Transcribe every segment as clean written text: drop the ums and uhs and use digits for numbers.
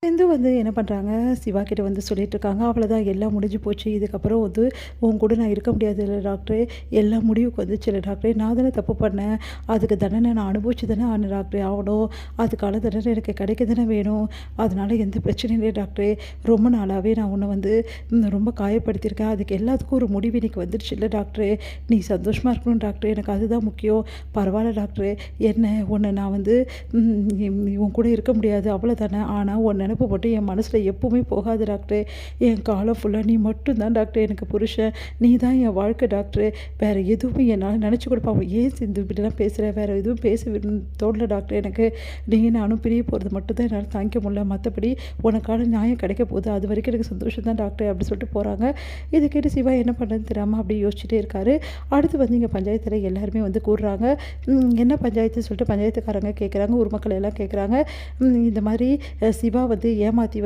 சிந்து என்ன பண்ணுறாங்க, சிவா கிட்ட சொல்லிட்டு இருக்காங்க. அவ்வளோதான் எல்லாம் முடிஞ்சு போச்சு. இதுக்கப்புறம் உன் கூட நான் இருக்க முடியாதுல்ல டாக்டரே. எல்லாம் முடிவுக்கு வந்துச்சுல்ல டாக்டரே. நான் தானே தப்பு பண்ணேன். அதுக்கு தண்டனை நான் அனுபவிச்சு தானே டாக்டரே ஆகணும். அதுக்கான தண்டனை எனக்கு கிடைக்க தானே வேணும். அதனால எந்த பிரச்சனையும் இல்லை டாக்டரே. ரொம்ப நாளாகவே நான் உன்னை ரொம்ப காயப்படுத்தியிருக்கேன். அதுக்கு எல்லாத்துக்கும் ஒரு முடிவு இன்னைக்கு வந்துடுச்சுல்ல டாக்டரே. நீ சந்தோஷமாக இருக்கணும் டாக்டரே. எனக்கு அதுதான் முக்கியம். பரவாயில்ல டாக்டரே. உன்னை நான் உன் கூட இருக்க முடியாது அவ்வளோதானே. ஆனால் உன் நினப்பு மட்டும் என் மனசில் எப்பவுமே போகாது டாக்டரே. என் காலம் ஃபுல்லாக நீ மட்டும்தான் டாக்டர் எனக்கு புருஷன். நீ தான் என் வாழ்க்கை டாக்டரே. வேறு எதுவுமே என்னால் நினச்சி கூட பாவம் ஏன் சிந்து இப்படிலாம் பேசுகிறேன். வேறு எதுவும் பேச தோணல டாக்டர் எனக்கு. நீங்கள் நானும் பிரிய போகிறது மட்டும்தான் என்னால் தாங்கிக்க முடியல. மற்றபடி உனக்கான நியாயம் கிடைக்க போகுது. அது வரைக்கும் எனக்கு சந்தோஷம் தான் டாக்டர் அப்படி சொல்லிட்டு போகிறாங்க. இதை கேட்டு சிவா என்ன பண்ணுறதுன்னு தெரியாமல் அப்படி யோசிச்சுட்டே இருக்காரு. அடுத்து இங்கே பஞ்சாயத்தில் எல்லாருமே கூடுறாங்க. என்ன பஞ்சாயத்து சொல்லிட்டு பஞ்சாயத்துக்காரங்க கேட்குறாங்க. ஊர் மக்கள் எல்லாம் கேட்குறாங்க. இந்த மாதிரி சிவா ஏமாற்றி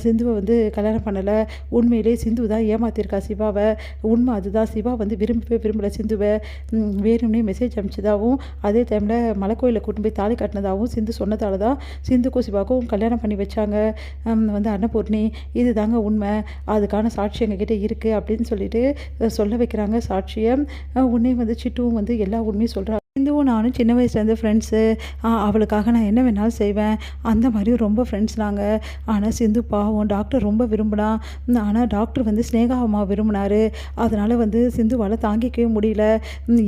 சிந்துவை கல்யாணம் பண்ணலை. உண்மையிலே சிந்து தான் ஏமாற்றிருக்கா சிவாவை. உண்மை அதுதான். சிவா விரும்பவே விரும்பலை சிந்துவை. வேணும்னே மெசேஜ் அனுப்பிச்சதாகவும் அதே டைமில் மலை கோயிலில் கூட்டு போய் தாலி கட்டினதாகவும் சிந்து சொன்னதால தான் சிந்துக்கும் சிவாவுக்கும் கல்யாணம் பண்ணி வச்சாங்க அன்னபூர்ணி. இது தாங்க உண்மை. அதுக்கான சாட்சி எங்ககிட்ட இருக்குது அப்படின்னு சொல்லிட்டு சொல்ல வைக்கிறாங்க சாட்சியை. உன்னே சிட்டுவும் எல்லா உண்மையும் சொல்கிறாங்க. சிந்துவும் நானும் சின்ன வயசுலேருந்து ஃப்ரெண்ட்ஸு. அவளுக்காக நான் என்ன வேணாலும் செய்வேன். அந்த மாதிரி ரொம்ப ஃப்ரெண்ட்ஸ் நாங்கள். ஆனால் சிந்து பாவம் டாக்டர் ரொம்ப விரும்பினா. ஆனால் டாக்டர் ஸ்னேகா அம்மா விரும்பினார். அதனால் சிந்துவால் தாங்கிக்கவே முடியல.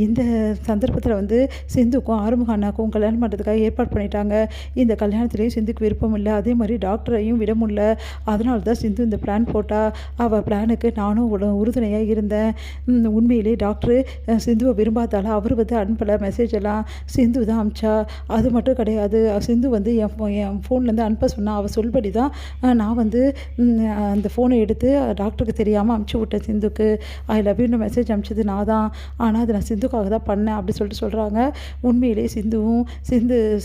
இந்த சந்தர்ப்பத்தில் சிந்துக்கும் ஆறுமுக அண்ணாக்கும் கல்யாணம் பண்ணுறதுக்காக ஏற்பாடு பண்ணிட்டாங்க. இந்த கல்யாணத்துலேயும் சிந்துக்கு விருப்பம் இல்லை. அதே மாதிரி டாக்டரையும் விட முடியல. அதனால தான் சிந்து இந்த பிளான் போட்டால். அவள் பிளானுக்கு நானும் உறுதுணையாக இருந்தேன். உண்மையிலே டாக்டரு சிந்துவை விரும்பாதால அவர் அனுப்பலை மெசேஜ் எல்லாம். சிந்து தான் அனுப்பிச்சா. அது மட்டும் கிடையாது. சிந்து என் ஃபோன்லேருந்து அனுப்ப சொன்னால் அவள் சொல்படி தான் நான் அந்த ஃபோனை எடுத்து டாக்டருக்கு தெரியாமல் அனுப்பிச்சி விட்டேன் சிந்துக்கு. ஐ லவ் யூன்னு மெசேஜ் அனுப்பிச்சது நான் தான். ஆனால் அது நான் சிந்துக்காக தான் பண்ணேன் அப்படி சொல்கிறாங்க. உண்மையிலே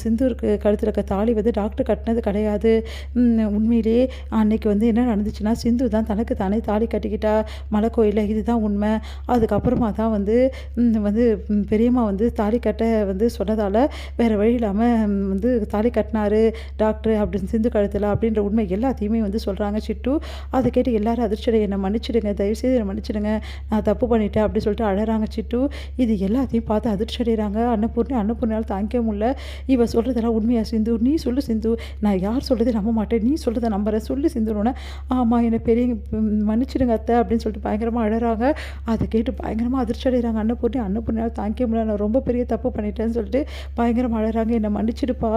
சிந்துருக்கு கழுத்தில் இருக்க தாலி டாக்டர் கட்டினது கிடையாது. உண்மையிலே அன்னைக்கு என்ன நடந்துச்சுன்னா சிந்து தான் தனக்கு தானே தாலி கட்டிக்கிட்டா மலை கோயிலில். இதுதான் உண்மை. அதுக்கப்புறமா தான் பெரியம்மா தாலி கட்ட சொன்னதால் வேறு வழி இல்லாமல் தாலி கட்டினாரு டாக்டர் அப்படின்னு சிந்து கழுத்தில் அப்படின்ற உண்மை எல்லாத்தையுமே சொல்கிறாங்க சிட்டு. அதை கேட்டு எல்லாரும் அதிர்ச்சியை என்னை மன்னிச்சிடுங்க, தயவுசெய்து என்னை மன்னிச்சிடுங்க, நான் தப்பு பண்ணிட்டேன் அப்படி சொல்லிட்டு அழறாங்க சிட்டு. இது எல்லாத்தையும் பார்த்து அதிர்ச்சி அடைகிறாங்க அன்னபூர்ணியால் தாங்கிக்க முடியல. இவ சொல்கிறதெல்லாம் உண்மையா சிந்து? நீ சொல்லு சிந்து, நான் யார் சொல்கிறதே நம்ப மாட்டேன், நீ சொல்கிறத நம்புறேன், சொல்லு சிந்துன்னு. ஆமாம் என்னை பெரிய மன்னிச்சிடுங்க அத்தை அப்படின்னு சொல்லிட்டு பயங்கரமாக அழறாங்க. அதை கேட்டு பயங்கரமாக அதிர்ச்சி அடைகிறாங்க அன்னபூர்ணியால் தாங்கிக்க முடியல. நான் ரொம்ப பெரிய தப்பு பண்ணிட்டேன்னு சொல்லிட்டு பயங்கரமாக அழறாங்க. என்னை மன்னிச்சிடுப்பா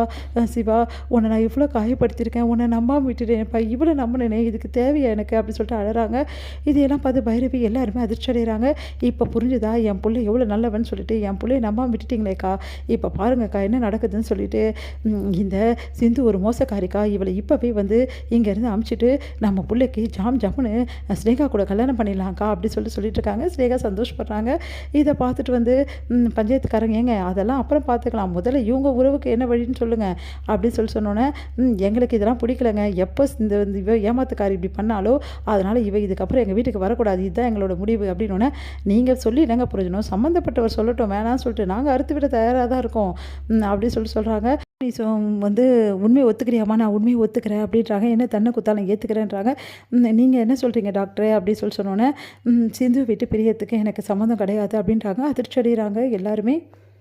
சிவா, உன்னை நான் இவ்வளோ காயப்படுத்தியிருக்கேன், உன்னை நம்பாமல் விட்டுட்டேன்ப்பா, இவ்வளோ நம்பினேனே, இதுக்கு தேவையா எனக்கு அப்படி சொல்லிட்டு அழறாங்க. இதையெல்லாம் பார்த்து பைரவி எல்லாருமே அதிர்ச்சி அடைகிறாங்க. இப்போ புரிஞ்சுதா என் பிள்ளை எவ்வளோ நல்லவன்னு சொல்லிட்டு? என் பிள்ளையை நம்பாமல் விட்டுட்டிங்களேக்கா, இப்போ பாருங்கக்கா என்ன நடக்குதுன்னு சொல்லிட்டு. இந்த சிந்து ஒரு மோசக்காரிக்கா, இவளை இப்போவே இங்கேருந்து அமுச்சிட்டு நம்ம பிள்ளைக்கு ஜம்முன்னு ஸ்னேகா கூட கல்யாணம் பண்ணிடலாம்க்கா அப்படி சொல்லிட்டு இருக்காங்க. ஸ்னேகா சந்தோஷப்படுறாங்க. இதை பார்த்துட்டு பஞ்சாயத்துக்காரங்க ஏங்க அதெல்லாம் அப்புறம் பார்த்துக்கலாம், முதல்ல இவங்க உறவுக்கு என்ன வழின்னு சொல்லுங்கள் அப்படின்னு சொன்னோன்னே எங்களுக்கு இதெல்லாம் பிடிக்கலங்க. எப்போ இவ ஏமாத்துக்காரி இப்படி பண்ணாலோ அதனால் இதுக்கப்புறம் எங்கள் வீட்டுக்கு வரக்கூடாது, இதுதான் எங்களோட முடிவு அப்படின்னோடனே நீங்கள் சொல்லி என்னங்க புரிஞ்சணும், சம்மந்தப்பட்டவர் சொல்லட்டும், வேணாம்னு சொல்லிட்டு நாங்கள் அறுத்து விட தயாராக தான் இருக்கோம் அப்படின்னு சொல்கிறாங்க. நீ உண்மையை ஒத்துக்கிறியாமா? நான் உண்மையை ஒத்துக்கிறேன் அப்படின்றாங்க. என்ன தன்னை குத்தாலும் ஏற்றுக்கிறேன்றாங்க. நீங்கள் என்ன சொல்கிறீங்க டாக்டரே அப்படின்னு சொன்னோன்னே சிந்து விட்டு பிரியத்துக்கு எனக்கு சம்மந்தம் கிடையாது அப்படின்றாங்க. அதிர்ச்சி அடைகிறாங்க எல்லாருமே.